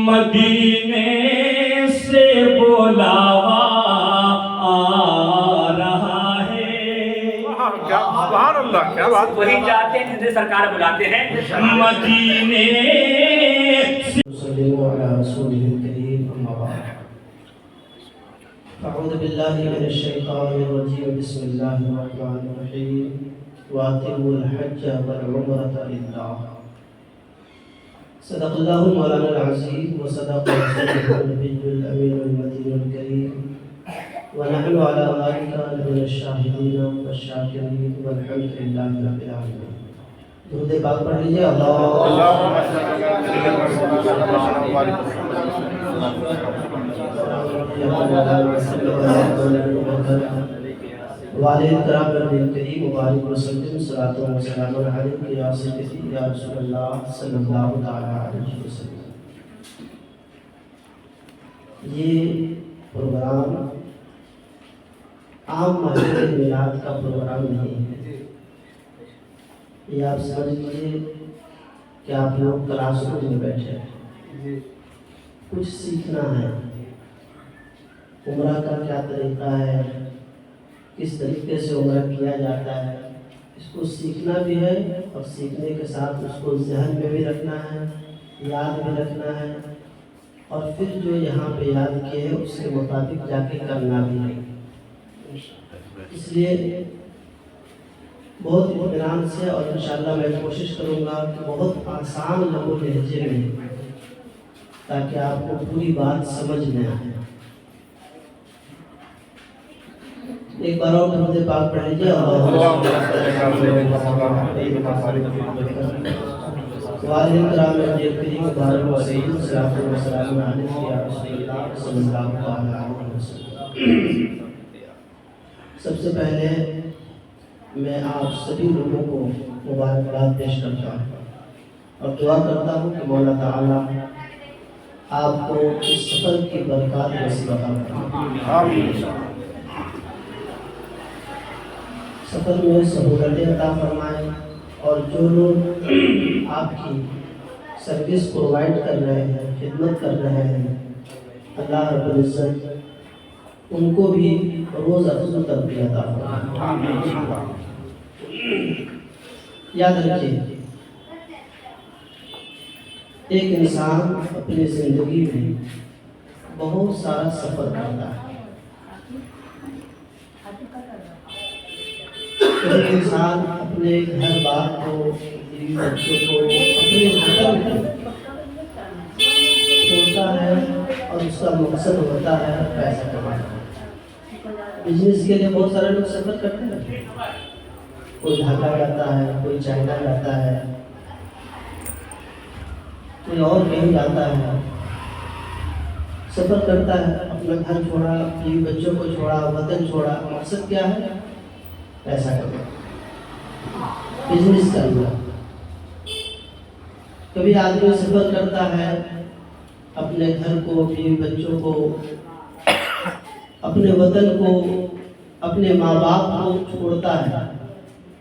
مدینے سے بلاوا آ رہا ہے. سبحان اللہ، کیا بات. وہی چاہتے ہیں جسے سرکار بلاتے ہیں. مدینے سے صلی اللہ علیہ رسول کریم. اما بعد اعوذ باللہ من الشیطان الرجیم. بسم اللہ الرحمن الرحیم. واتموا الحج والعمرة للہ. صدق اللہ مولانا العظیم وصدق رسوله النبی الامین المتین الکریم. ونحن على ذلك من الشاہدین والشاکرین والحمد للہ رب العالمین. درود پاک پڑھ لیجیے. اللہم صل علی سیدنا محمد. والد کرام رب کریم مبارک وسلم صلاۃ و سلام علیک یا سیدی یا رسول اللہ صلی اللہ تعالی علیہ وسلم. یہ پروگرام عام ماہر میلاد کا پروگرام نہیں ہے. یہ آپ سمجھ لیجیے کہ آپ لوگ کلاس روم میں بیٹھے ہیں. کچھ سیکھنا ہے. عمرہ کا کیا طریقہ ہے، کس طریقے سے عمرہ کیا جاتا ہے، اس کو سیکھنا بھی ہے اور سیکھنے کے ساتھ اس کو ذہن میں بھی رکھنا ہے، یاد بھی رکھنا ہے، اور پھر جو یہاں پہ یاد کیے ہیں اس کے مطابق جا کے کرنا بھی ہے. اس لیے بہت اطمینان سے اور انشاءاللہ میں کوشش کروں گا کہ بہت آسان لغو لہجے میں، تاکہ آپ کو پوری بات سمجھ میں آئے. ایک بار اور درود پاک پڑھ لیجیے. والد کرام رضی کریم مبارک وسلم صلاۃ و سلام علیک یا رسول اللہ صلی اللہ علیہ وسلم. سب سے پہلے میں آپ سبھی لوگوں کو مبارکباد پیش کرتا ہوں اور دعا کرتا ہوں کہ مولا تعالیٰ آپ کو اس سفر کی برکات نصیب فرمائے. سفر میں سہولتیں عطا فرمائے، اور جو لوگ آپ کی سروس پرووائڈ کر رہے ہیں، خدمت کر رہے ہیں، اللہ رب العزت ان کو بھی روز افزوں تربیت عطا فرمائے. یاد رکھیے، ایک انسان اپنی زندگی میں بہت سارا سفر کرتا ہے. ایک انسان اپنے گھر بار کو، بیوی بچوں کو، اپنے وطن کو چھوڑتا ہے اور اس کا مقصد ہوتا ہے پیسہ کمانا. بزنس کے لیے بہت سارے لوگ سفر کرتے ہیں. کوئی ڈھاکہ جاتا ہے، کوئی چائنا جاتا ہے، کوئی اور کہیں جاتا ہے. سفر کرتا ہے، اپنا گھر چھوڑا، بیوی بچوں کو چھوڑا، وطن چھوڑا. مقصد کیا ہے؟ پیسہ کرنا، بزنس کرنا. کبھی آدمی سفر کرتا ہے، اپنے گھر کو، بیوی بچوں کو، اپنے وطن کو، اپنے ماں باپ کو چھوڑتا ہے،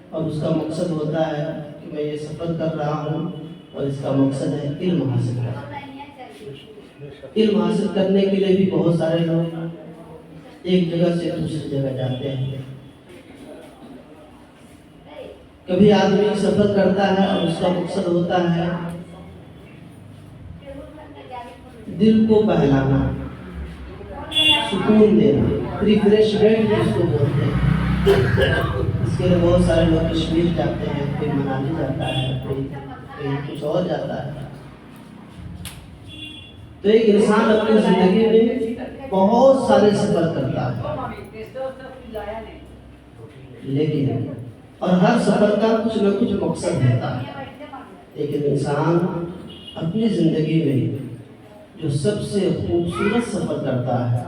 اور اس کا مقصد ہوتا ہے کہ میں یہ سفر کر رہا ہوں اور اس کا مقصد ہے علم حاصل کرنا. علم حاصل کرنے کے لیے بھی بہت سارے لوگ ایک جگہ سے دوسری جگہ جاتے ہیں. کبھی آدمی سفر کرتا ہے اور اس کا مقصد ہوتا ہے دل کو بہلانا، سکون دینا، ریفریشمنٹ جس کو بولتے ہیں. اس کے لیے بہت سارے لوگ کشمیر جاتے ہیں، کوئی منالی جاتا ہے، کوئی کچھ اور جاتا ہے. تو ایک انسان اپنی زندگی میں بہت سارے سفر کرتا ہے، لیکن اور ہر سفر کا کچھ نہ کچھ مقصد ہوتا ہے. لیکن انسان اپنی زندگی میں جو سب سے خوبصورت سفر کرتا ہے،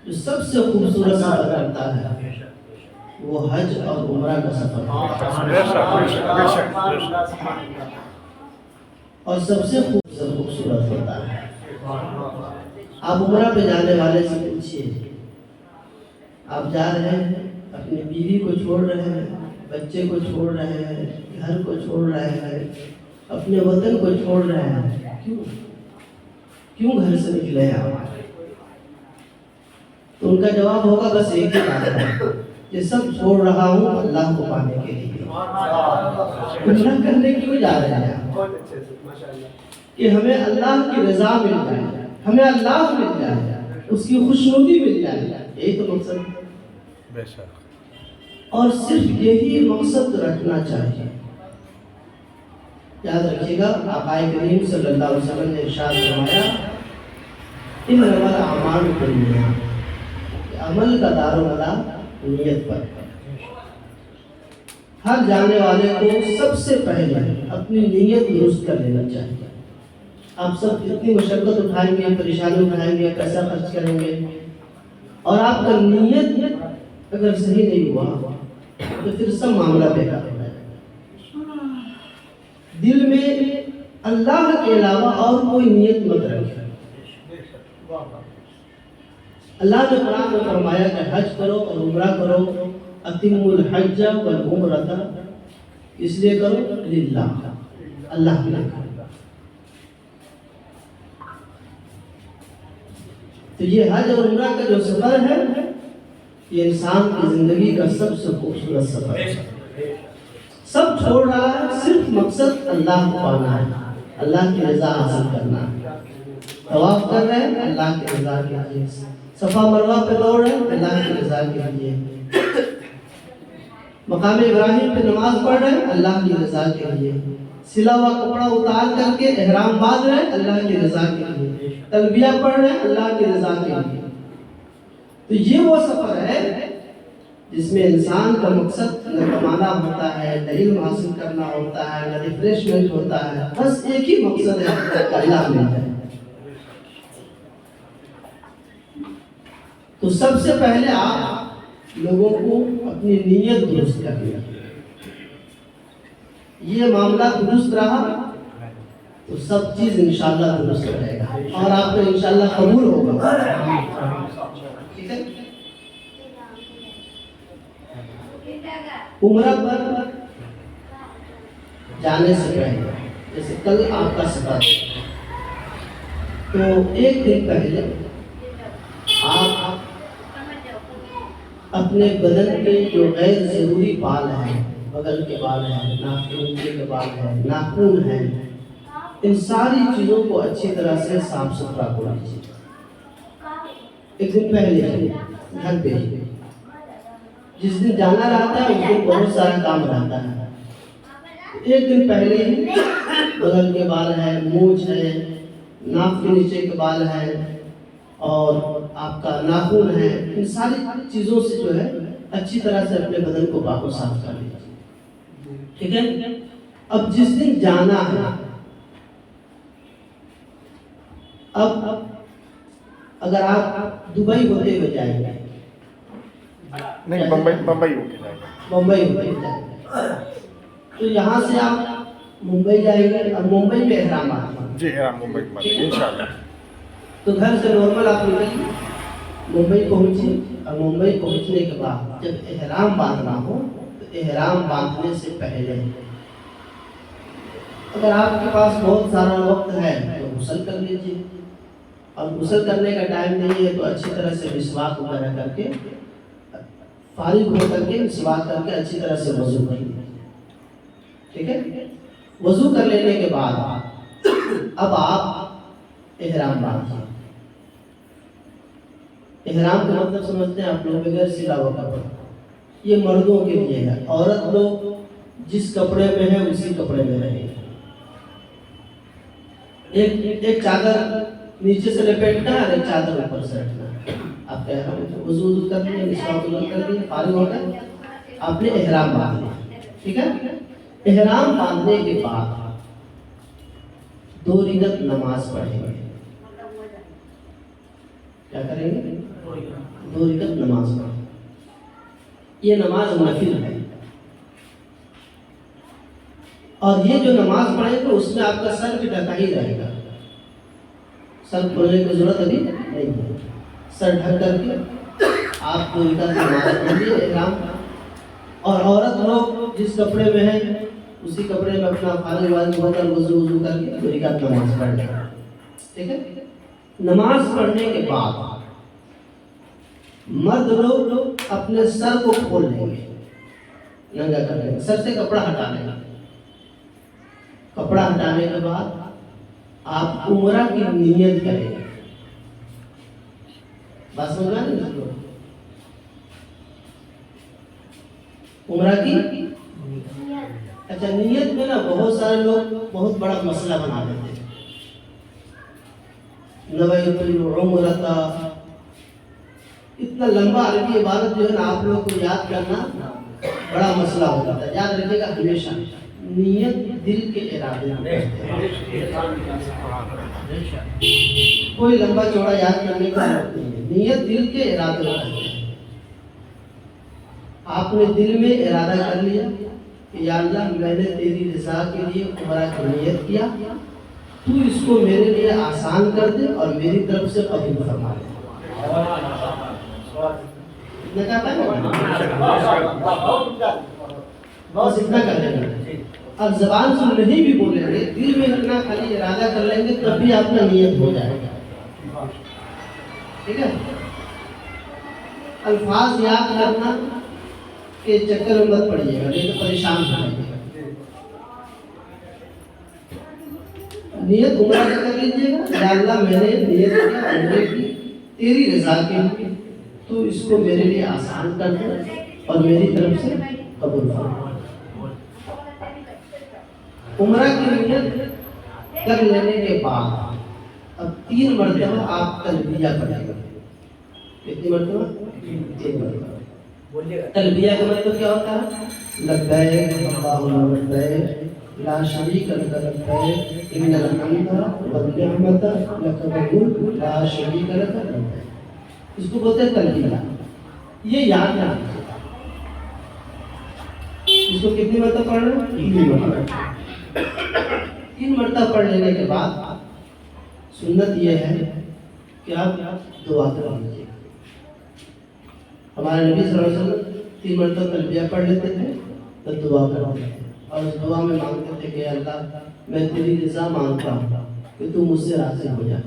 جو سب سے خوبصورت سفر کرتا ہے، وہ حج اور عمرہ کا سفر ہے. اور سب سے خوبصورت ہوتا ہے. آپ عمرہ پہ جانے والے سے پوچھیے، آپ جا رہے ہیں، اپنی بیوی کو چھوڑ رہے ہیں، بچے کو چھوڑ رہے ہیں، گھر کو چھوڑ رہے ہیں، اپنے وطن کو چھوڑ رہے ہیں، کیوں گھر سے نکلے ہیں آپ؟ تو ان کا جواب ہوگا بس ایک ہی بات ہے، یہ سب چھوڑ رہا ہوں اللہ کو پانے کے لیے۔ عمرہ کرنے کیوں جا رہے ہیں کہ ہمیں اللہ کی رضا مل جائے، ہمیں اللہ مل جائے، اس کی خوشنودی مل جائے، یہی تو مقصد ہے۔ بے شک۔ اور صرف یہی مقصد رکھنا چاہیے۔ یاد رکھیے گا آقا کریم صلی اللہ علیہ وسلم نے ارشاد فرمایا انما الاعمال بالنیات، عمل کا دار و مدار نیت پر۔ ہر جانے والے کو سب سے پہلے اپنی نیت درست کر لینا چاہیے۔ آپ سب اتنی مشقت اٹھائیں گے، پریشانی اٹھائیں گے، پیسہ خرچ کریں گے، اور آپ کا نیت اگر صحیح نہیں ہوا تو پھر سب معاملہ بیکار ہو جائے گا۔ دل میں اللہ کے علاوہ اور کوئی نیت مت رکھیں۔ اللہ نے قرآن میں فرمایا کہ حج کرو اور عمرہ کرو، اتم الحج والعمرۃ، اس لیے کرو للہ، اللہ کے لیے کرو۔ تو یہ حج اور عمرہ کا جو سفر ہے یہ انسان کی زندگی کا سب سے خوبصورت سفر ہے۔ سب چھوڑ رہا ہے، صرف مقصد اللہ کو پانا ہے، اللہ کی رضا حاصل کرنا ہے۔ طواف کر رہے ہیں اللہ کی رضا کے لیے، صفا مروہ پہ دوڑ رہے ہیں اللہ کی رضا کے لیے، مقام ابراہیم پہ نماز پڑھ رہے ہیں اللہ کی رضا کے لیے، سلا ہوا کپڑا اتار کر کے احرام باندھ رہے ہیں اللہ کی رضا کے لیے، تلبیہ پڑھ رہے ہیں اللہ کی رضا کے لیے۔ تو یہ وہ سفر ہے جس میں انسان کا مقصد نہ کمانا ہوتا ہے، نہ علم حاصل کرنا ہوتا ہے، نہ ریفریشمنٹ ہوتا ہے، بس ایک ہی مقصد ہے اللہ مل جائے۔ تو سب سے پہلے آپ لوگوں کو اپنی نیت درست کرنی ہے۔ یہ معاملہ درست رہا تو سب چیز انشاءاللہ درست رہے گا اور آپ کو انشاءاللہ قبول ہوگا۔ ٹھیک ہے؟ عمرہ پر جانے سے پہلے، جیسے کل آپ کا سفر، تو ایک دن پہلے آپ اپنے بدن کے جو غیر ضروری بال ہیں، بغل کے بال ہیں، ناک کے نیچے کے بال ہیں، ناخن ہیں، ان ساری چیزوں کو اچھی طرح سے صاف ستھرا کر لیجیے۔ ایک دن پہلے گھر پہ جس دن جانا رہتا ہے اس دن بہت سارا کام رہتا ہے، ایک دن پہلے بغل کے بال ہیں، مونچھ ہے، ناک کے نیچے کے بال ہیں اور آپ کا ناخن ہے، ان ساری چیزوں سے جو ہے اچھی طرح سے اپنے بدن کو پاک و صاف کر لیجیے۔ ٹھیک ہے؟ اب جس دن جانا ہے، اب اگر آپ دبئی ہوتے ہوئے جائیں گے، نہیں بمبئی ہو کے جائے گا، ممبئی ہوتے ہوئے جائیں گے، تو یہاں سے آپ ممبئی جائیں گے اور ممبئی میں احرام آنا ہے۔ جی ہاں ممبئی میں انشاءاللہ۔ تو گھر سے نارمل آپ نکلیے، ممبئی پہنچیے، اور ممبئی پہنچنے کے بعد جب احرام باندھنا ہو تو احرام باندھنے سے پہلے اگر آپ کے پاس بہت سارا وقت ہے تو غسل کر لیجیے، اور غسل کرنے کا ٹائم نہیں ہے تو اچھی طرح سے مسواک وغیرہ کر کے، فارغ ہو کر کے مسواک کر کے اچھی طرح سے وضو کر لیجیے۔ ٹھیک ہے؟ وضو کر لینے کے بعد اب آپ احرام باندھیے۔ احرام کا مطلب سمجھتے ہیں آپ لوگ؟ بغیر سلا ہوا کپڑا، یہ مردوں کے لیے ہے، عورت لوگ جس کپڑے میں ہے اسی کپڑے میں رہے گا۔ ایک چادر نیچے سے لپیٹنا ہے اور ایک چادر اوپر سے رکھنا ہے۔ آپ کا احرام وضو کر لیے، مسواک کر لیے، فارغ ہو کر آپ نے احرام باندھ لیا۔ ٹھیک ہے؟ احرام باندھنے کے بعد 2 رکعت نماز پڑھیں گے۔ کیا کریں گے؟ 2 رکعت نماز پڑھیں۔ یہ نماز نفل ہے، اور یہ جو نماز پڑھیں گے اس میں آپ کا سر بھی ڈھکا ہی رہے گا، سر کھولنے کی ضرورت ابھی نہیں ہے۔ سر ڈھک کر کے آپ 2 رکعت نماز پڑھیے احرام، اور عورت لوگ جس کپڑے میں ہیں اسی کپڑے میں اپنا فارغ وارغ ہو کر وضو کر کے 2 رکعت نماز پڑھ لے. ٹھیک ہے. نماز پڑھنے کے بعد مرد لوگ اپنے سر کو کھول لیں گے، ننگا کر لیں گے، سر سے کپڑا ہٹا لیں گے. کپڑا ہٹانے کے بعد آپ عمرہ کی نیت کریں گے. بات سمجھ میں نہیں لوگ؟ عمرہ کی اچھا نیت میں نا بہت سارے لوگ بہت بڑا مسئلہ بنا دیتے ہیں. نویت العمرۃ، اتنا لمبا عربی عبارت جو ہے نا آپ لوگ کو یاد کرنا بڑا مسئلہ ہو جاتا ہے. یاد رکھیے گا ہمیشہ نیت دل کے ارادے میں. کوئی لمبا چوڑا یاد کرنے کا ضرورت نہیں ہے. نیت دل کے ارادے میں. آپ نے دل میں ارادہ کر لیا کہ یا اللہ میں نے تیری رضا کے لیے عمرہ کی نیت کیا، تو اس کو میرے لیے آسان کر دے اور میری طرف سے قبول فرما لے. بس اتنا کر لیں گے. اب زبان سے نہیں بھی بولیں گے، دل میں اتنا خالی ارادہ کر لیں گے تب بھی آپ کا نیت ہو جائے گا. ٹھیک ہے. الفاظ یاد کرنا کے چکر میں مت پڑیے گا، نہیں تو پریشان ہو جائے گا. نیت عمرہ کا کر لیجیے گا. یا اللہ میں نے نیت کیا عمرے کی تیری رضا کے لیے، تو اس کو میرے لیے آسان کر دے اور میری طرف سے قبول فرما. عمرہ کی نیت کر لینے کے بعد اب 3 مرتبہ آپ تلبیہ پڑھیں گے. کتنی مرتبہ؟ 3 مرتبہ. تلبیہ کا مطلب کیا ہوتا ہے؟ لبیک اللہم لبیک لا شریک لک لبیک ان الحمد والنعمت لک والملک لا شریک لک لبیک. اس کو بولتے ہیں تلبیہ. یہ یاد رکھنا. اس کو کتنی مرتبہ پڑھنا؟ 3 مرتبہ. 3 مرتبہ پڑھ لینے کے بعد سنت یہ ہے کہ آپ دعا کر لیجیے. ہمارے نبی صلی اللہ علیہ وسلم 3 مرتبہ تلبیہ پڑھ لیتے تھے تو دعا کرتے تھے اور اس دعا میں مانگتے تھے کہ اللہ میں تیری رضا مانگتا ہوں کہ تو مجھ سے راضی ہو جائے،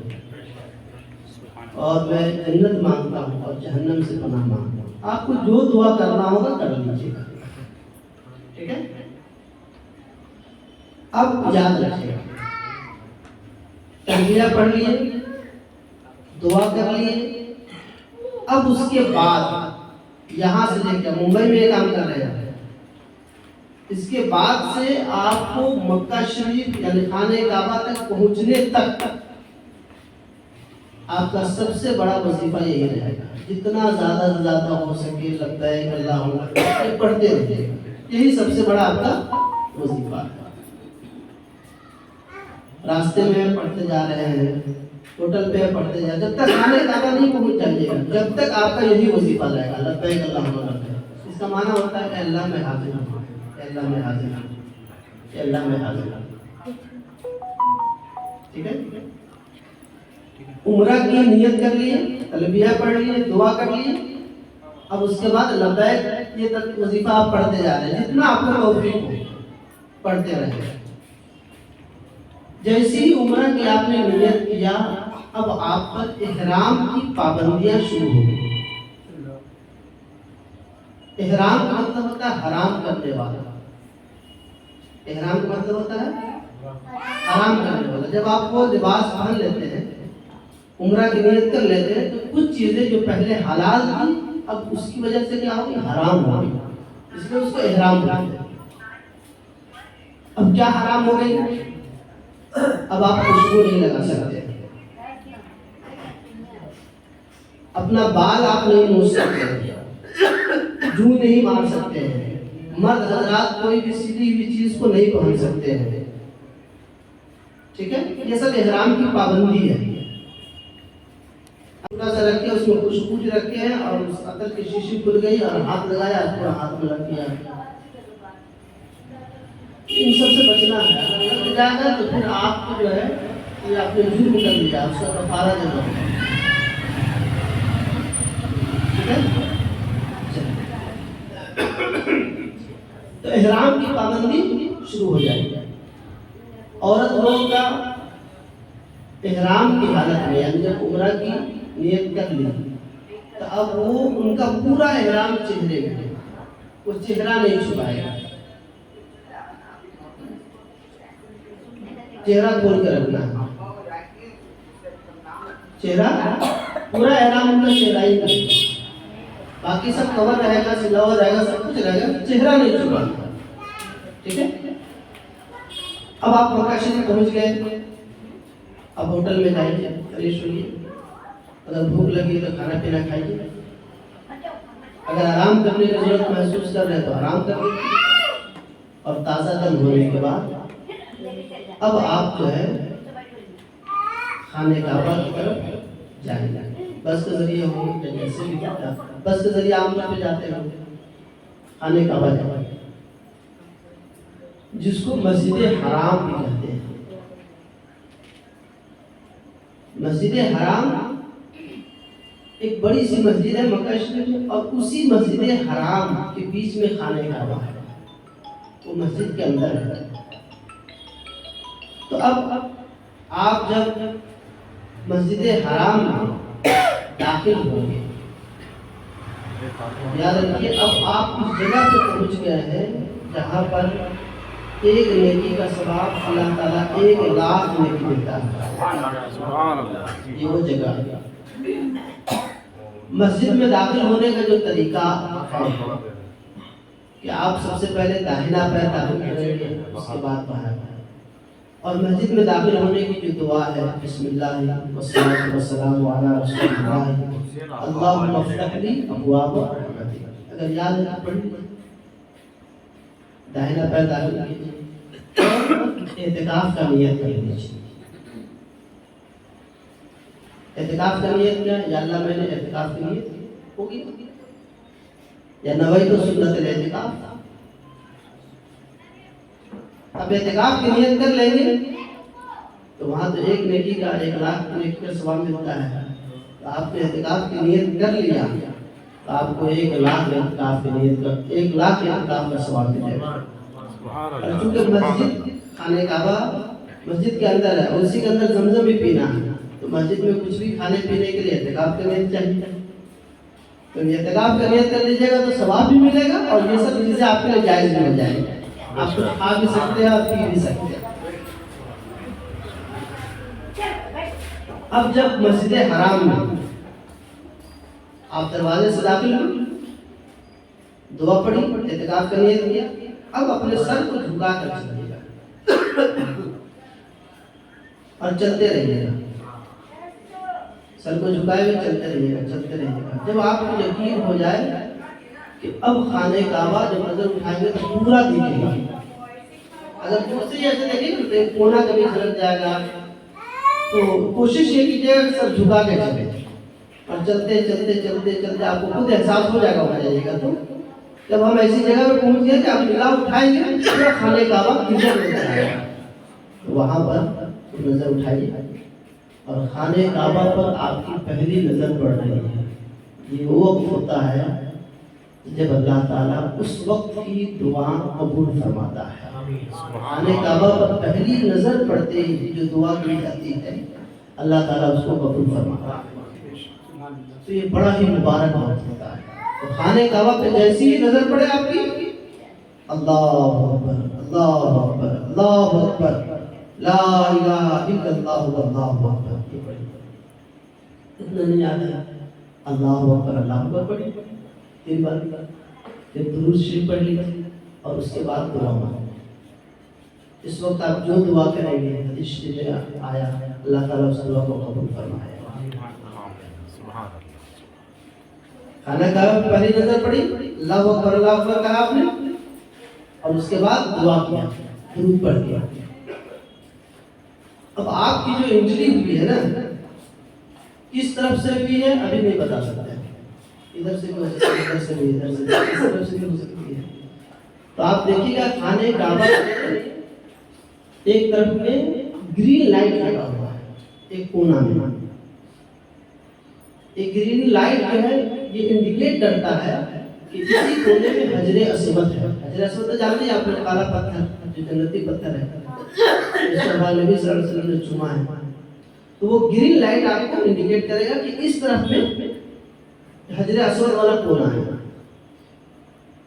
اور میں جنت مانگتا ہوں اور جہنم سے پناہ مانگتا ہوں. آپ کو جو دعا کرنا ہوگا کر لیجیے گا. ٹھیک ہے. اب یاد رکھیے گا تلبیہ پڑھ لیے، دعا کر لیے. اب اس کے بعد یہاں سے لے کے ممبئی میں کام کر رہے ہیں، اس کے بعد سے آپ کو مکہ شریف یعنی خانہ کعبہ تک پہنچنے تک آپ کا سب سے بڑا وظیفہ یہی رہے گا. جتنا زیادہ سے زیادہ ہو سکے لبیک اللہم لبیک پڑھتے رہیے. یہی سب سے بڑا آپ کا وظیفہ ہے. راستے میں پڑھتے جا رہے ہیں، ہوٹل پہ پڑھتے جا، جب تک خانہ کعبہ نہیں پہنچ جائیے گا جب تک آپ کا یہی وظیفہ رہے گا لبیک اللہم لبیک. اس کا معنی ہوتا ہے کہ اللہ میں حاضر ہوں، اللہ میں حاضر ہوں، اللہ میں حاضر ہوں. ٹھیک ہے. عمرہ کی نیت کر لیے، تلبیہ پڑھ لیے، دعا کر لیے. اب اس کے بعد لبیک یہ تک وظیفہ آپ پڑھتے جا رہے ہیں جتنا آپ کا توفیق ہو پڑھتے رہے. جیسے ہی عمرہ کی آپ نے نیت کیا اب آپ پر احرام کی پابندیاں شروع ہو گئی. احرام کا مطلب ہوتا ہے حرام کرنے والا. احرام کا مطلب ہوتا ہے حرام کرنے والا. جب آپ وہ لباس پہن لیتے ہیں، عمرہ کی نیت کر لیتے ہیں، تو کچھ چیزیں جو پہلے حلال تھی اب اس کی وجہ سے کیا ہوگی؟ حرام ہو گئی. اس لیے اس کو احرام بولتے ہیں. اب کیا حرام ہو گئی؟ اب آپ خوشبو نہیں لگا سکتے، اپنا بال آپ نہیں نوچ سکتے، جو نہیں مار سکتے ہیں. مرد حضرات کوئی بھی سلی ہوئی چیز کو نہیں پہن سکتے ہیں. ٹھیک ہے. یہ سب احرام کی پابندی ہے. اپنا سا رکھ کے اس میں خوشبو رکھے ہیں اور اس عطر کی شیشی کھل گئی اور ہاتھ لگایا، پورا ہاتھ میں رکھ دیا. ان سب سے بچنا ہے. اگر لگ جائے گا تو پھر آپ کو جو ہے یہ آپ نے جرم کر لیا، اس کا کفارہ دینا ہوگا. ٹھیک ہے. تو احرام کی پابندی شروع ہو جائے گا۔ عورت لوگوں کا احرام کی حالت میں یعنی جب عمرہ کی نیت کر لی تو اب وہ ان کا پورا احرام چہرے میں ہے، وہ چہرہ نہیں چھپائے گا، چہرہ کھول کر رکھنا ہے، چہرہ پورا احرام ان کا چہرہ ہی ہے، باقی سب کور رہے گا، سلا ہوا رہے گا، سب کچھ رہے گا، چہرہ نہیں چھپانا، ٹھیک ہے۔ اب آپ مکہ شریف پہنچ گئے، اب ہوٹل میں جائیے، فریش ہوئیے، اگر بھوک لگی تو کھانا پینا کھائیے، اگر آرام کرنے کی ضرورت محسوس کر رہے ہیں تو آرام کر لیجیے، اور تازہ دم ہونے کے بعد اب آپ جو ہے خانہ کعبہ کی طرف جائیں گے، بس کے ذریعے ہو یا جیسے بھی بس کے ذریعے عام طور پہ جاتے ہیں خانہ کعبہ جائیں، جس کو مسجد حرام بھی کہتے ہیں۔ مسجد حرام ایک بڑی سی مسجد ہے مکہ شریف میں، اور اسی مسجد حرام کے بیچ میں خانہ کعبہ ہے، وہ مسجد کے اندر ہے۔ تو اب آپ جب مسجد حرام میں داخل ہوں گے، یاد رکھیے اب آپ اس جگہ پہ پہنچ گئے ہیں جہاں پر ایک نیکی کا ثواب اللہ تعالیٰ 1,00,000 نیکی دیتا ہے، یہ وہ جگہ ہے۔ مسجد میں داخل ہونے کا جو طریقہ ہے کہ آپ سب سے پہلے داہنا پیر داخل کریں گے، اس کے بعد بایاں پیر، اور مسجد میں داخل ہونے کی جو دعا ہے بسم اللہ والصلاۃ والسلام علی رسول اللہ اللہم افتح لی ابواب رحمتک، اگر یاد ہے تو پڑھ لیجیے، داہنا پیر داخل کیجیے اور اعتکاف کا نیت کر لیجیے۔ اعتکاف کا نیت کیا ہے؟ یا اللہ میں نے اعتکاف کی نیت ہوگی، یا نویت سنت الاعتکاف۔ اب اعتکاف کی نیت کر لیں گے تو وہاں تو ایک نیکی کا 1,00,000 نیکی کا ثواب ملتا ہے، تو آپ نے اعتکاف کی نیت کر لیا تو آپ کو 1,00,000 اعتکاف کی نیت کا 1,00,000 اعتکاف کا ثواب ملے گا۔ اور چونکہ مسجد خانہ کعبہ مسجد کے اندر ہے اور اسی کے اندر زمزم بھی پینا ہے، تو مسجد میں کچھ بھی کھانے پینے کے لیے اعتکاف کا نیت چاہیے، تو اعتکاف کا نیت کر لیجیے گا تو ثواب بھی ملے گا اور یہ سب چیزیں آپ کے لیے جائز بھی ہو جائیں گی، آپ کچھ کھا بھی سکتے ہیں اور پی بھی سکتے ہیں۔ اب جب مسجد حرام میں آپ دروازے سے داخل ہوئے، دعا پڑھی، اعتکاف کا نیت کیا، اب اپنے سر کو جھکا کر چلیے گا اور چلتے رہیے گا، سر کو جھکائے ہوئے چلتے رہیے گا، چلتے رہیے گا۔ جب آپ کو یقین ہو جائے کہ اب خانہ کعبہ جب نظر اٹھائیں گے تو پورا دکھے گا، اگر دور سے ایسے دیکھیں تو ایک کونا کبھی جھلک جائے گا، تو کوشش یہ کیجیے گا کہ سر جھکا کے چلے اور چلتے چلتے چلتے چلتے آپ کو خود احساس ہو جائے گا، ہو جائے گا۔ تو جب ہم ایسی جگہ پہ پہنچ گئے کہ آپ نگاہ اٹھائیں گے پورا خانہ کعبہ کلیئر نظر آئے گا، تو وہاں پر نظر اٹھائیے اور خانہ کعبہ پر آپ کی پہلی نظر پڑ رہی ہے۔ یہ وہ وقت ہوتا ہے جب اللہ تعالیٰ اس وقت کی دعا قبول فرماتا ہے۔ خانہ کعبہ پر پہلی نظر پڑتے ہی جو دعا کی جاتی ہے اللہ تعالیٰ اس کو قبول فرماتا ہے، تو یہ بڑا ہی مبارک وقت ہوتا ہے۔ تو خانہ کعبہ پہ جیسی ہی نظر پڑے آپ کی، اللہ اکبر اللہ اکبر اللہ اکبر لا الہ الا اللہ واللہ اکبر، یہ پڑھی، اتنا نہیں آتا اللہ اکبر اللہ اکبر پڑھی 3 بار، پھر درود شریف پڑھ لی اور اس کے بعد دعا مانگی۔ اس وقت آپ جو دعا کریں گے حدیث شریف میں آیا اللہ تعالیٰ اس دعا کو قبول فرمائے۔ خانہ کعبہ پہ پہلی نظر پڑی، اللہ اکبر اللہ اکبر کہا آپ نے اور اس کے بعد دعا کیا، درود پڑھ دیا۔ اب آپ کی جو انجری ہوئی ہے نا کس طرف سے ہوئی ہے ابھی نہیں بتا سکتے، ادھر سے بھی ہو سکتی ہے، ادھر سے بھی، ادھر سے بھی، اس طرف سے بھی ہو سکتی ہے۔ تو آپ دیکھیے گا خانہ کعبہ ایک طرف میں گرین لائٹ لگا ہوا ہے، ایک کونا میں ایک گرین لائٹ جو ہے یہ انڈیکیٹ کرتا ہے کہ اسی کونے میں حجر اسود ہے. حجر اسود تو جانتے ہیں آپ نے، کالا پتھر جو جنتی پتھر ہے جس کو ہمارے نبی صلی اللہ علیہ وسلم نے چوما ہے. تو وہ گرین لائٹ آپ کو انڈیکیٹ کرے گا کہ اس طرف میں حجر اسود والا کونا ہے.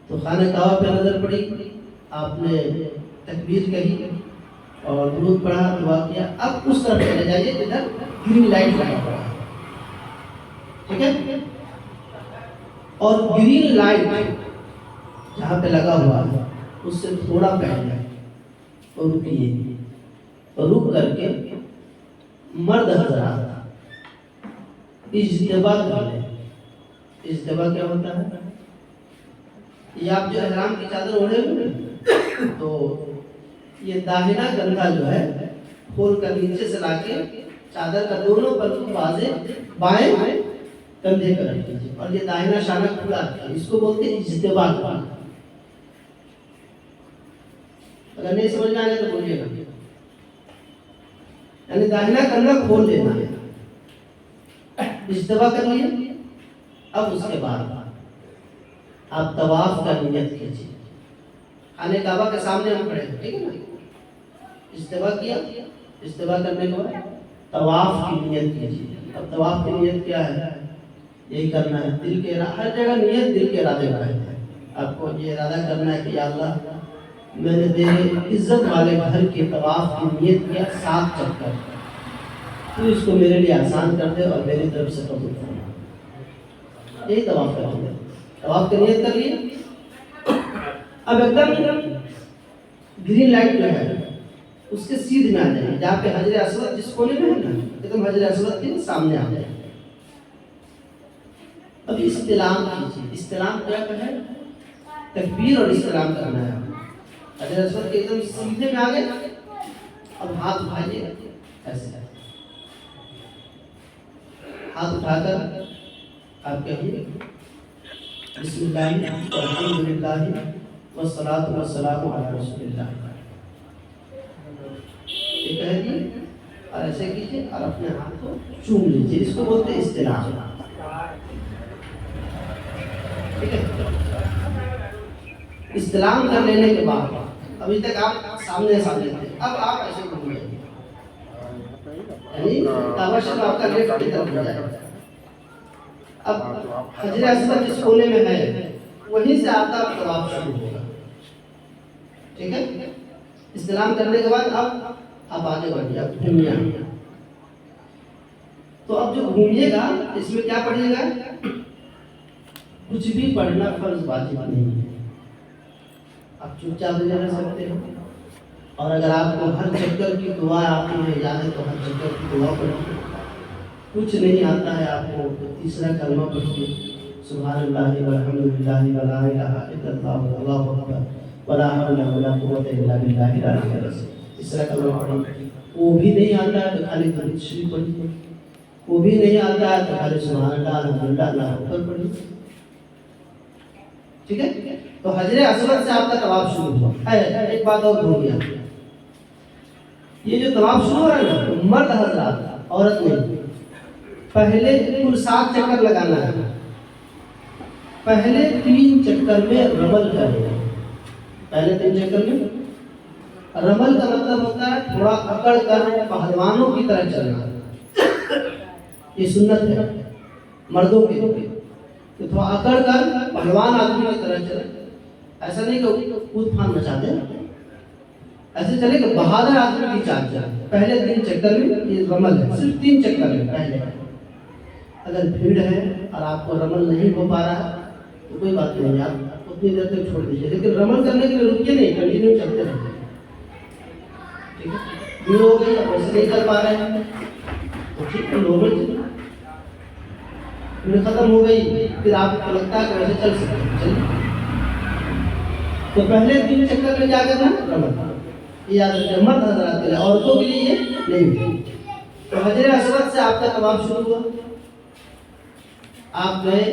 تو خانہ کعبہ پہ نظر پڑی، آپ نے تکبیر کہی اور درود پڑھا، دعا کیا. اب اس طرف چلے جائیے جدھر گرین لائٹ لگا ہوا ہے. ٹھیک ہے؟ اور گرین لائٹ جہاں پہ لگا ہوا ہے اس سے تھوڑا پہلے اور رکیے، اور رک کر کے مرد حضرات اجتبا کر لیں. اجتبا کیا ہوتا ہے؟ یہ آپ جو احرام کی چادر اوڑھے ہوئے تو یہ داہنا کندھا جو ہے کھول کر نیچے سے لا کے چادر کا دونوں پلو واضح بائیں کندھے پر رکھ دیجیے، اور یہ داہنا شانہ کھلا رکھیے. اس کو بولتے ہیں اجتبا کرنا. اگر نہیں سمجھ میں آ گیا تو بولیے گا. یعنی داہنا کندھا کھول دینا ہے، اجتبا کر لیے. اب اس کے بعد آپ طواف کا نیت کیجیے. خانہ کعبہ کے سامنے ہم کھڑے ہیں، ٹھیک ہے نا؟ اجتبا کیا، اجتبا کرنے کے بعد طواف کی نیت کیجیے. اب طواف کی نیت کیا ہے؟ یہی کرنا ہے دل کے ہر جگہ نیت دل کے ارادے کا ہے. آپ کو یہ ارادہ کرنا ہے کہ یا اللہ میں نے تیرے عزت والے گھر کے طواف کی نیت کیا 7 چکر، تو اس کو میرے لیے آسان کر دے اور میری طرف سے قبول فرما. یہی طواف کرنا ہے. طواف کی نیت کر لیے. اب ایک دم گرین لائٹ جو ہے اس کے سیدھ میں آ جائیں، جہاں پہ حجر اسود جس کونے میں ہے نا، ایک دم حجر اسود کے سامنے آ جائیں. اب استلام کیجیے. استلام کیا ہے؟ تکبیر اور استلام کرنا ہے. حجر اسود کے ایک دم سیدھے میں آ گئے. اب ہاتھ اٹھائیے، ایسے ہاتھ اٹھا کر آپ کہیے بسم اللہ والحمدللہ والصلاۃ والسلام علی رسول اللہ. یہ کہہ دیے اور ایسے کیجیے اور اپنے ہاتھ کو چوم لیجیے. اس کو بولتے ہیں استلام. ٹھیک ہے؟ استلام کر لینے کے بعد ابھی تک آپ سامنے سامنے تھے، اب آپ ایسے گھوم جائیے، یعنی کعبہ شریف آپ کا لیفٹ کی طرف ہو جائے گا. اب حجر اسود جس کونے میں ہے وہیں سے آپ کا طواف شروع ہوگا. ٹھیک ہے؟ استلام کرنے کے بعد اب آپ آگے بڑھیے، اب گھومیے. تو اب جو گھومیے گا اس میں کیا پڑھیے گا؟ کچھ بھی پڑھنا فرض واجب نہیں ہے. آپ چپ چاپ بھی رہ سکتے ہیں، اور اگر آپ کو ہر چکر کی دعا آتی ہے یاد ہے تو ہر چکر کی دعا پڑھیے. کچھ نہیں آتا ہے آپ کو تو تیسرا کلمہ پڑھیے، سبحان اللہ والحمدللہ ولا الہ الا اللہ واللہ اکبر ولا حول ولا قوت الا باللہ العلی العظیم. تیسرا کلمہ پڑھیے. وہ بھی نہیں آتا ہے تو خالی درود شریف پڑھیے. وہ بھی نہیں آتا ہے تو خالی سبحان اللہ الحمدللہ اللہ اکبر پڑھیے. ٹھیک ہے؟ تو حجر اسود سے آپ کا طواف شروع ہوا ہے. ایک بات اور بھول گیا، یہ جو طواف شروع ہو رہا ہے نا، مرد حضرات عورت نہیں، پہلے کل 7 چکر لگانا ہے. پہلے 3 چکر میں رمل کرنا ہے. پہلے 3 چکر میں رمل کا مطلب ہوتا ہے تھوڑا اکڑ کر پہلوانوں کی طرح چلنا. یہ سنت ہے مردوں کے لیے کہ تھوڑا اکڑ کر پہلوان آدمی کی طرح چلے. ایسا نہیں کہ کود پھاند مچاتے ہیں، ایسے چلے کہ بہادر آدمی کی چال چلے. پہلے 3 چکر میں یہ رمل ہے، صرف 3 چکر میں پہلے. اگر بھیڑ ہے اور آپ کو رمل نہیں ہو پا رہا تو کوئی بات نہیں، آپ اتنی دیر تک چھوڑ دیجیے، لیکن رمل کرنے کے لیے رکیے نہیں، کنٹینیو چلتے رہیے. ٹھیک ہے؟ بھیڑ ہو گئی اب ویسے نہیں کر پا رہے ہیں تو ٹھیک ہے، نارمل چلیے. بھیڑ ختم ہو گئی پھر آپ کو لگتا ہے کہ ویسے چل سکتے ہیں، چلیے. تو پہلے 3 چکر میں کیا کرنا ہے؟ رمل. یہ یاد رکھیں، مرد حضرات کے لیے، عورتوں کے لیے یہ نہیں. تو حجر اسود سے آپ کا طواف شروع ہوا. آپ گئے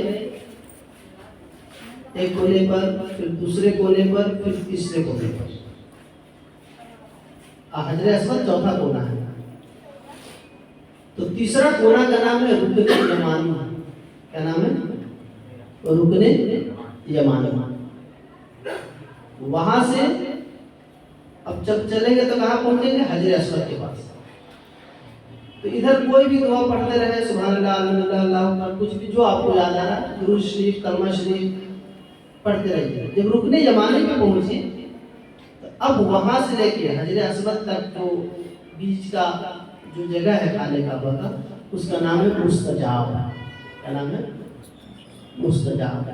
ایک کونے پر، پھر دوسرے کونے پر، پھر تیسرے کونے پر. حجر اسود چوتھا کونا ہے. تو تیسرا کونا کا نام ہے رکن یمانی. کیا نام ہے؟ رکن یمان، وہاں سے اب جب چلیں گے تو کہاں پہنچیں گے؟ حجر اسود کے پاس. تو ادھر کوئی بھی دعا پڑھتے رہے، سبحان اللہ، الحمدللہ، اللہ اکبر، کچھ بھی جو آپ کو یاد آ رہا ہے، درود شریف، کلمہ شریف پڑھتے رہیے. جب رکن یمانی پہ پہنچے تو اب وہاں سے لے کے حجر اسود تک جو بیچ کا جو جگہ ہے خانہ کعبہ کا، اس کا نام ہے مستجاب. کیا نام ہے؟ مستجاب.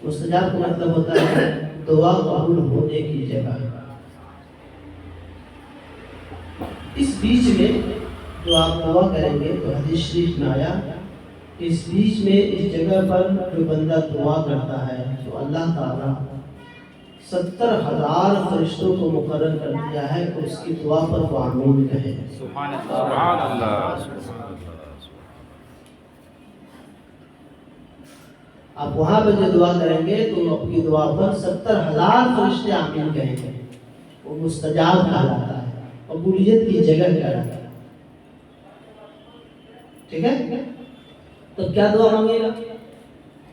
مستجاب کا مطلب ہوتا ہے دعا قبول ہونے کی جگہ. اس بیچ میں جو آپ دعا کریں گے تو حدیث شریف میں آیا، اس بیچ میں اس جگہ پر جو بندہ دعا کرتا ہے تو اللہ تعالیٰ 70,000 فرشتوں کو مقرر کر دیا ہے کہ اس کی دعا پر وہ آمین کہے. سبحان اللہ. آپ وہاں پہ جو دعا کریں گے تو آپ کی دعا پر 70,000 فرشتے آمین کہیں گے. وہ مستجاب کہلاتا ہے، قبولیت کی جگہ کہلاتا ہے. ٹھیک ہے؟ تو کیا دعا مانگے گا؟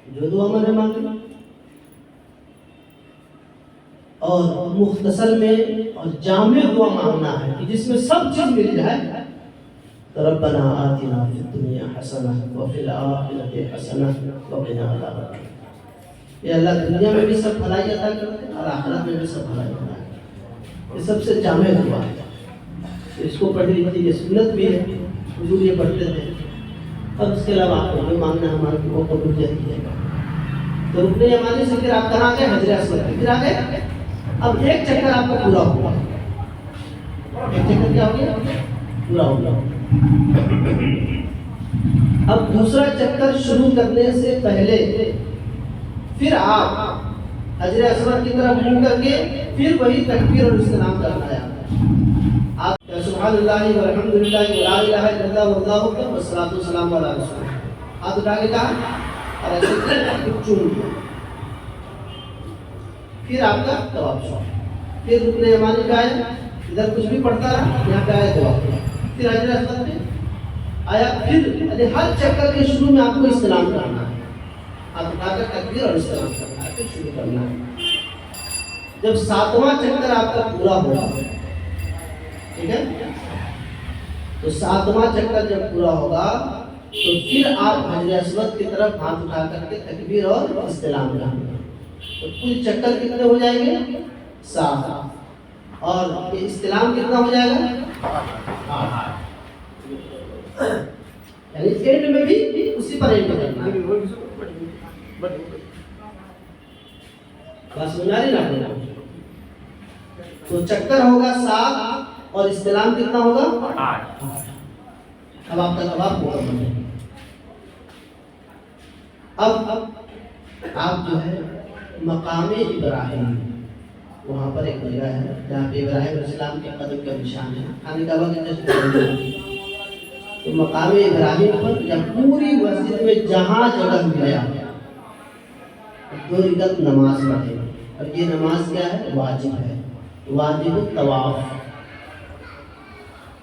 جو دعا میں نے مانگی. اور مختصر میں اور جامع دعا مانگنا ہے کہ جس میں سب چیز مل جائے. ربنا آتنا فی الدنیا حسنہ وفی الآخرۃ حسنہ وقنا عذاب النار. یہ اللہ دنیا میں بھی سب بھلائی عطا کرتے ہیں اور آخرت میں بھی سب بھلائی عطا کرتے ہیں. یہ سب سے جامع دعا ہے. اس کو پڑھنے کی یہ سنت بھی ہے، حضور یہ پڑھتے تھے. اور اس کے علاوہ آپ کو جو مانگنا ہے ہمارے کو قبولیت کیجیے گا. تو رکن یمانی سے پھر آپ کہاں گئے؟ حجر اسود. پھر آگے اب ایک چکر آپ کا پورا ہوا. ایک چکر کیا ہو گیا؟ پورا ہو گیا. اب دوسرا چکر شروع کرنے سے پہلے پھر آپ حجر اسود کی طرف منہ کر کے پھر وہی تکبیر اور استعلام کرنا ہے. آپ سبحان اللہ والحمدللہ ولا الہ الا اللہ واللہ اکبر والصلاۃ والسلام علی رسول اللہ. ہاتھ اٹھا کے کہا اور ایسے چوم دیا. پھر آپ کا طواف شروع. پھر رکن یمانی پہ آیا، ادھر کچھ بھی پڑھتا رہا، یہاں پہ آیا طواف. پھر حجر اسود پہ آیا. پھر ہر چکر کے شروع میں آپ کو استعلام کرنا ہے. آپ اٹھا کر تکبیر اور استعلام کرنا ہے، پھر شروع کرنا ہے. جب 7واں چکر آپ کا پورا ہوگا، ٹھیک ہے، تو 7واں چکر جب پورا ہوگا تو پھر آپ حجر اسود کی طرف ہاتھ اٹھا کر کے تکبیر اور استعلام کریں گے. تو کل چکر کتنے ہو جائیں گے؟ 7. اور یہ استعلام کتنا ہو جائے گا؟ 8. یعنی اینڈ میں بھی اسی پر اینڈ کرنا ہے. بس سمجھا رہی نا؟ تو چکر ہوگا 7 اور استعلام کتنا ہوگا؟ 8. اب آپ کا طواف مکمل ہے. اب آپ جو ہے مقام ابراہیم، وہاں پر ایک جگہ ہے جہاں پہ ابراہیم علیہ السلام کے قدم کا نشان ہے، خانہ کعبہ کے جسٹ. تو مقام ابراہیم پر یا پوری مسجد میں جہاں جگہ ملے 2 رکعت نماز پڑھیں. اور یہ نماز کیا ہے؟ واجب ہے، واجب الطواف.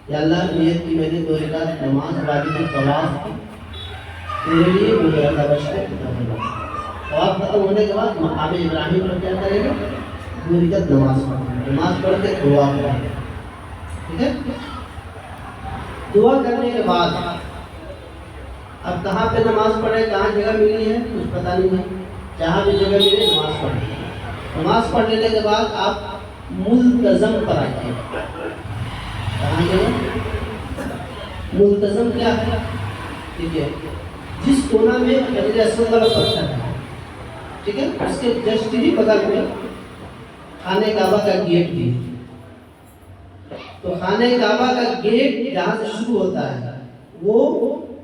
یا اللہ نیت کی میں نے 2 رکعت نماز واجب الطواف تیرے لیے مجھے اللہ بشکر کرنا. طواف ختم ہونے کے بعد مقام ابراہیم پر کیا کریں گے؟ 2 رکعت نماز پڑھیں. نماز پڑھ کے دعا کریں. ٹھیک ہے؟ دعا کرنے کے بعد اب کہاں پہ نماز پڑھے، کہاں جگہ ملی ہے کچھ پتہ نہیں ہے. جہاں بھی جگہ ملے نماز پڑھیں. نماز پڑھ لینے کے بعد آپ ملتزم پر آئیے. کہاں جگہ؟ ملتزم کیا ہے؟ ٹھیک ہے، جس کونا میں حجر اسود والا پتھر ہے، ٹھیک ہے، اس کے جسٹ ہی بغل میں خانہ کعبہ کا گیٹ بھی. تو خانہ کعبہ کا گیٹ جہاں سے شروع ہوتا ہے وہ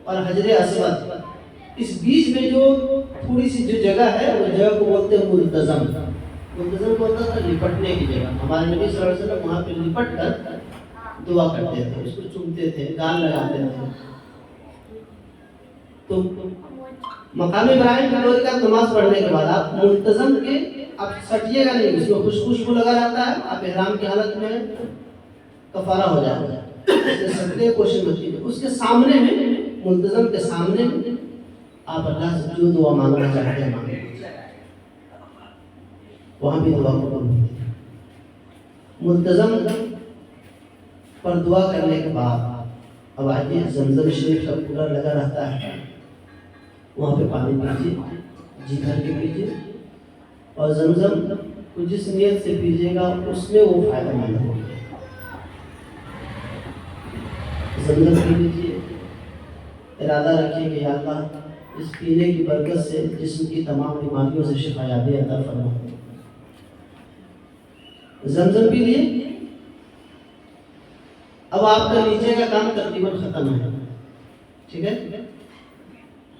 اور حجر اسود، اس بیچ میں جو تھوڑی سی جو جگہ ہے وہ جگہ کو بولتے ہیں ملتزم. ملتزم کو ہوتا تھا لپٹنے کی جگہ. ہمارے نبی صلی اللہ علیہ وسلم وہاں پہ لپٹ کر دعا کرتے تھے، اس کو چومتے تھے، گال لگاتے تھے. تو مقام ابراہیم کی 2 رکعت نماز پڑھنے کے بعد آپ ملتزم کے آپ سٹیے گا نہیں، اس میں خوشبو لگا رہتا ہے. آپ احرام کی حالت میں کفارہ ہو جائے گا، سٹنے کوشش مت کیجیے. اس کے سامنے میں ملتزم کے سامنے میں آپ اللہ سے جو دعا مانگنا چاہتے ہیں مانگیں. وہاں بھی دعا قبول ہوتی ہے۔ منتظم پر دعا کرنے کے بعد اب آئیے زمزم شریف کا پورا لگا رہتا ہے، وہاں پہ پانی پیجیے، جی بھر کے پیجیے، اور زمزم کو جس نیت سے پیجیے گا اس میں وہ فائدہ مند ہوگا۔ زمزم پی لیجیے، ارادہ رکھیے کہ یا اللہ اس پینے کی برکت سے جسم کی تمام بیماریوں سے شفا یابی عطا فرما۔ زمزم پی لیے، اب آپ کا نیچے کا کام تقریباً ختم ہے، ٹھیک ہے؟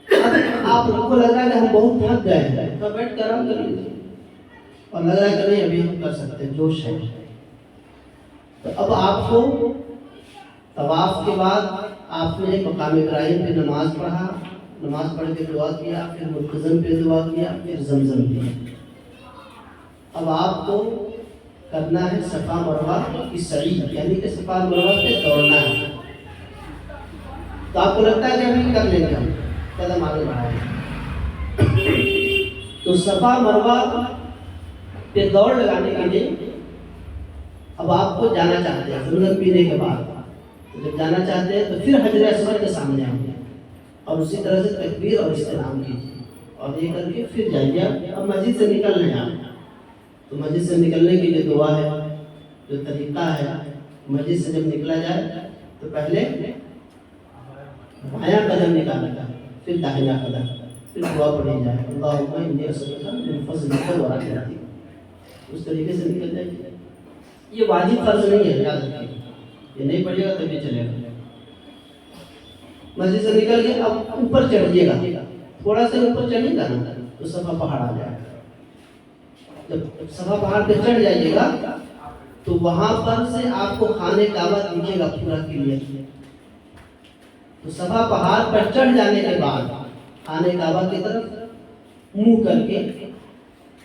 اب آپ کو لگ رہا ہے کہ ہم بہت تھک گئے ہیں تو بیٹھ کر آرام کر لیجیے، اور لگ رہا ہے کہ نہیں ابھی ہم کر سکتے ہیں، جوش ہے۔ تو اب آپ کو طواف کے بعد آپ نے مقام ابراہیم پہ نماز پڑھا، نماز پڑھ کے دعا کیا، پھر منتظم پہ دعا کیا، پھر زمزم پیا۔ اب آپ کو کرنا ہے صفا مروہ کی سعی، یعنی کہ صفا مروہ پہ دوڑنا ہے۔ تو آپ کو لگتا ہے کہ ابھی کر لیں گے، ہم قدم آگے بڑھائیں گے۔ تو صفا مروہ پہ دوڑ لگانے کے لیے اب آپ کو جانا چاہتے ہیں زمزم پینے کے بعد، جب جانا چاہتے ہیں تو پھر حجر اسود کے سامنے آئیں گے اور اسی طرح سے تکبیر اور استعلام کیجیے، اور یہ کر کے پھر جائیے۔ اب مسجد سے نکل رہے ہیں تو مسجد سے نکلنے کی جو دعا ہے، جو طریقہ ہے، مسجد سے جب نکلا جائے تو پہلے بایاں قدم نکالنا کا، پھر داہنا قدم، پھر دعا پڑھی جائے اللہم انی اسألک من فضلک ورحمتک، اس طریقے سے نکل جائیے۔ یہ واجب فرض نہیں ہے، یاد رکھیے، یہ نہیں پڑھیے گا تبھی چلے گا۔ مسجد سے نکل کے اب اوپر چڑھیے گا، تھوڑا سا اوپر چڑھیں گا نا تو صفا پہاڑ آ جائے گا۔ جب صفا پہاڑ پہ چڑھ جائیے گا تو وہاں پر سے آپ کو خانہ کعبہ دکھے گا پورا کلیئر۔ تو صفا پہاڑ پر چڑھ جانے کے بعد خانہ کعبہ کی طرف منہ کر کے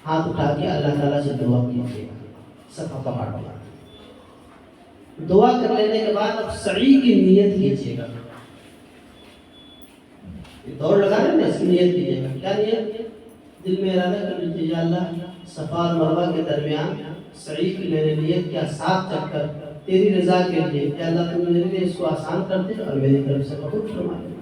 ہاتھ اٹھا کے اللہ تعالیٰ سے دعا کیجیے گا صفا پہاڑ پر۔ دعا کر لینے کے بعد اب سعی کی نیت کیجیے گا، دوڑ لگا رہے ہیں اس کی نیت کیجیے گا۔ کیا نیت؟ دل میں ارادہ کر لیجیے یا اللہ صفا اور مروہ کے درمیان سعی کی میں نے نیت کیا 7 چکر تیری رضا کے لیے، یا اللہ تم میرے لیے اس کو آسان کر دے اور میری طرف سے قبول فرما لے۔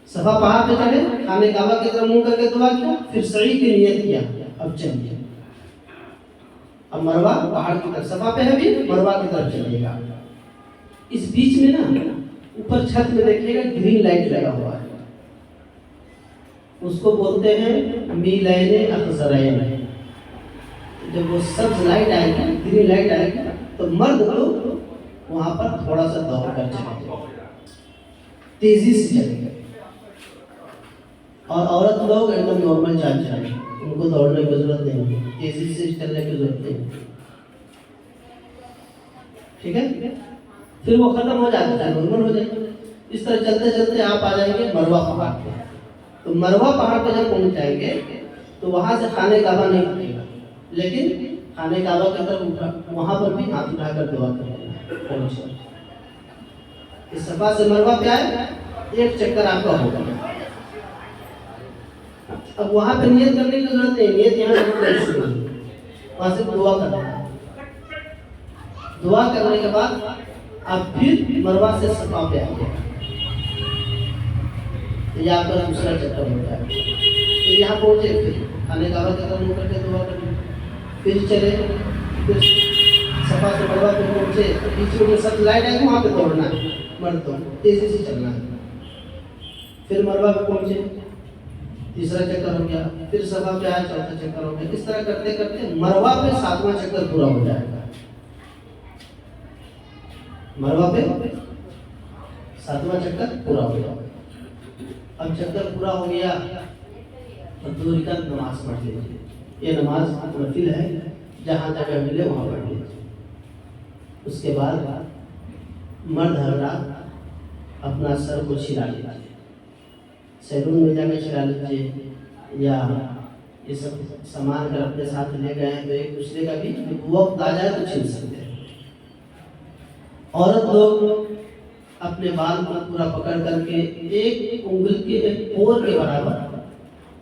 صفا پہاڑ پہ چڑھے، خانہ کعبہ کی طرف منہ کر کے دعا کیا، پھر سعی کی نیت کیا، اب چلیے اب مروہ پہاڑ کی طرف، صفا پہ ہے بھی، مروہ کی طرف چلیے گا۔ اس بیچ میں نا اوپر چھت میں دیکھیے گا گرین لائٹ لگا ہوا ہے، اس کو بولتے ہیں میلین اخضرین۔ جب وہ سبز لائٹ آئے گی، گرین لائٹ آئے گی، تو مرد لوگ وہاں پر تھوڑا سا دوڑ کر چلیں گے، تیزی سے چلیں گے، اور عورت لوگ ایک دم نارمل چال چلیں گے، ان کو دوڑنے کی ضرورت نہیں ہے، تیزی سے چلنے کی ضرورت نہیں ہے، ٹھیک ہے؟ پھر وہ ختم ہو جاتا ہے، نارمل ہو جائے گا۔ اس طرح چلتے چلتے آپ آ جائیں گے مروہ پہاڑ پہ۔ تو مروہ پہاڑ پہ جب پہنچ جائیں گے تو وہاں سے خانہ کعبہ نہیں دکھے گا، لیکن خانہ کعبہ کی طرف وہاں پر بھی ہاتھ اٹھا کر دعا کریں گے۔ اس صفا سے مروہ پہ آئے، 1 چکر آپ کا ہوگا۔ اب وہاں پہ نیت کرنے کی ضرورت نہیں، نیت یہاں سے وہاں سے دعا کرنا ہے۔ دعا کرنے کے بعد آپ پھر مروہ سے صفا پہ آئیے، یہ آپ کا دوسرا چکر ہوتا ہے۔ پھر یہاں پہنچے، پھر خانہ کعبہ کی طرف منہ کر کے دعا کریں، پھر چلے، پھر صفا سے مروہ پہ پہنچے، بیچ میں سب لائٹ آئے وہاں پہ دوڑنا ہے، مردوں تیزی سے چلنا ہے۔ پھر مروہ پہ پہنچے، تیسرا چکر ہو گیا، پھر صفا پہ آئے، چوتھا چکر ہو گیا۔ اس طرح کرتے کرتے مروہ پہ 7واں چکر پورا ہو جائے گا۔ مروہ پہ 7واں چکر پورا ہو گیا۔ اب چکر پورا ہو گیا تو 2 رکعت نماز پڑھ لیجیے، یہ نماز نفل ہے، جہاں جگہ ملے وہاں پڑھ لیجیے۔ اس کے بعد مرد حضرات اپنا سر کو چھلا لیجیے، سیلون میں جا کے چھلا لیجیے، یا یہ سب سامان اگر اپنے ساتھ لے گئے ہیں تو ایک دوسرے کا بھی وقت آ جائے تو چھل سکتے ہیں۔ عورت لوگ اپنے بال کو پورا پکڑ کر کے ایک انگل کے ایک پور کے برابر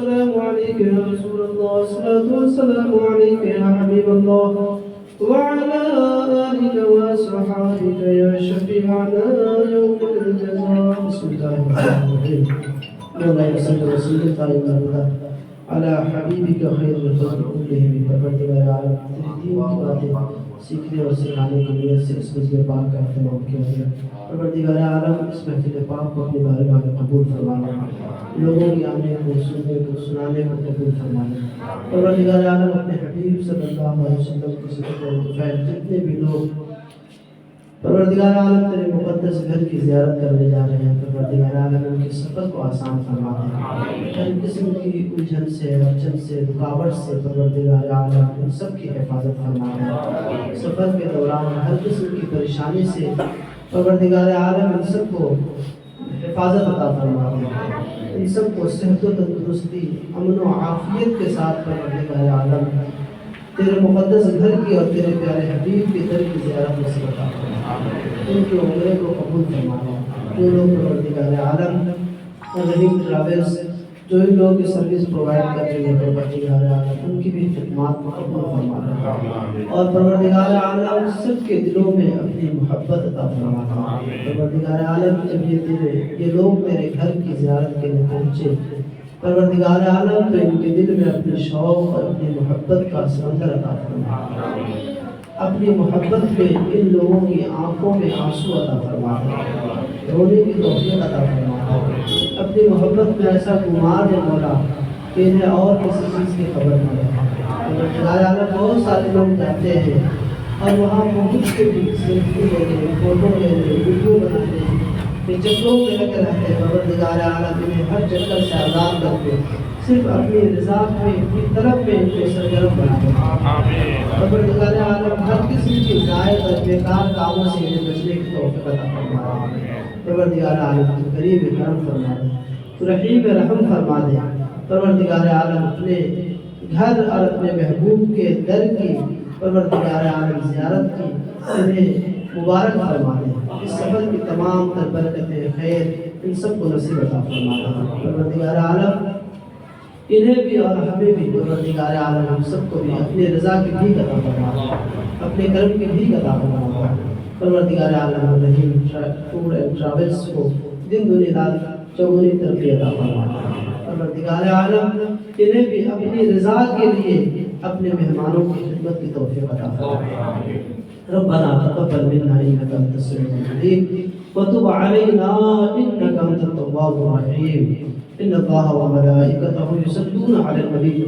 السلام عليك يا رسول الله، الصلاة والسلام عليك يا حبيب الله، وعلى آلك وصحابك يا شفيعنا يوم الجزاء. بسم الله الرحمن الرحيم. اللهم صل وسلم على على حبیبک خیر الخلق کلہم، پروردگار عالم تیری دین کی باتیں سیکھنے اور سکھانے کی نیت سے اس مجلس پاک کا اہتمام کیا گیا۔ پروردگار عالم اس محفل پاک کو اپنی بارگاہ میں قبول فرمانا، لوگوں کی آنے کو سننے کو سنانے کو قبول فرمانا۔ پروردگار عالم اپنے حبیب صلی اللہ علیہ وسلم کی صحبت اور فیض جتنے بھی لوگ پروردگار عالم تیرے مقدس گھر کی زیارت کرنے جا رہے ہیں، پروردگار عالم ان کے سفر کو آسان فرما دے، ہر قسم کی الجھن سے، اڑچن سے، رکاوٹ سے پروردگار عالم ان سب کی حفاظت فرما دے۔ سفر کے دوران ہر قسم کی پریشانی سے پروردگار عالم ان سب کو حفاظت عطا فرما دے، ان سب کو صحت و تندرستی، امن و عافیت کے ساتھ پروردگار عالم تیرے مقدس گھر کی اور تیرے پیارے حبیب کی در کی زیارت نصیب عطا فرما، ان کے عمرے کو قبول فرما۔ جو لوگ پروردگار عالم رحیم ٹریولز جو ان لوگوں کی سروس پرووائڈ کر رہی ہے، پروردگار عالم ان کی بھی خدمات کو قبول فرما، اور پروردگار عالم سب کے دلوں میں اپنی محبت عطا فرما۔ پروردگار عالم جب یہ لوگ تیرے گھر کی زیارت کے لیے پہنچے، پروردگار عالم تو ان کے دل میں اپنی شوق اور اپنی محبت کا سمندر عطا فرما، اپنی محبت میں ان لوگوں کی آنکھوں میں آنسو عطا فرما، رونے کی توفیق عطا فرما، اپنی محبت میں ایسا گمار دے مولا کہ انہیں اور کسی چیز کی خبر نہ رہے۔ پروردگار عالم بہت سارے لوگ جاتے ہیں اور وہاں پہنچ کے بھی سیلفی لیتے ہیں، فوٹو لیتے ہیں، ویڈیو بناتے ہیں، چکروں میں لگے رہتے ہیں۔ پروردگار عالم انہیں ہر چکر سے آزاد کر کے صرف اپنی رضا میں، اپنی طلب میں ان کو سرگرم بنا دے۔ پروردگار عالم ہر قسم کی زائد اور بیکار کاموں سے انہیں بچنے کی توفیق عطا فرما۔ پروردگار عالم تو کریم کرم فرما دے، تو رحیم رحم فرما دے۔ پروردگار عالم اپنے گھر اور اپنے محبوب کے در کی پروردگار عالم زیارت کی انہیں مبارک فرما دے۔ اس سفر کی تمام تر برکتیں خیر ان سب کو نصیب عطا فرما دے۔ پروردگار عالم انہیں بھی اور ہمیں بھی پروردگار عالم ہم سب کو بھی اپنے رضا کی بھی عطا فرما دے، اپنے کرم کی بھی عطا فرما دے۔ پروردگار عالم رحیم ٹور اینڈ ٹریولز کو دن دنیا رات چوگنی ترقی عطا فرما دے۔ پروردگار عالم انہیں بھی اپنی رضا کے لیے اپنے مہمانوں کی خدمت کی توفیق عطا فرما۔ ربنا تقبل منا انك انت السميع العليم وتب علينا انك انت التواب الرحيم ان الله وملائكته يصلون على النبي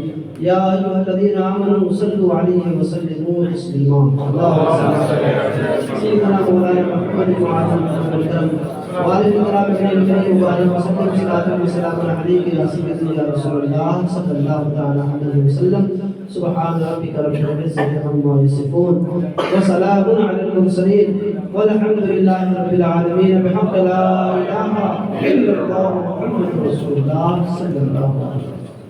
يا ايها الذين امنوا صلوا عليه وسلموا تسليما اللهم صل على سيدنا مولانا محمد وعلى اله وعلى الكرام الكريم وعلى وسلم صلاه وسلام عليك يا سيدنا يا رسول الله صلى الله تعالى عليه وسلم سبحان ربك رب العزة عما يصفون وسلام على المرسلين والحمد لله رب العالمين بحق لا إله إلا الله محمد رسول الله صلى الله عليه وسلم۔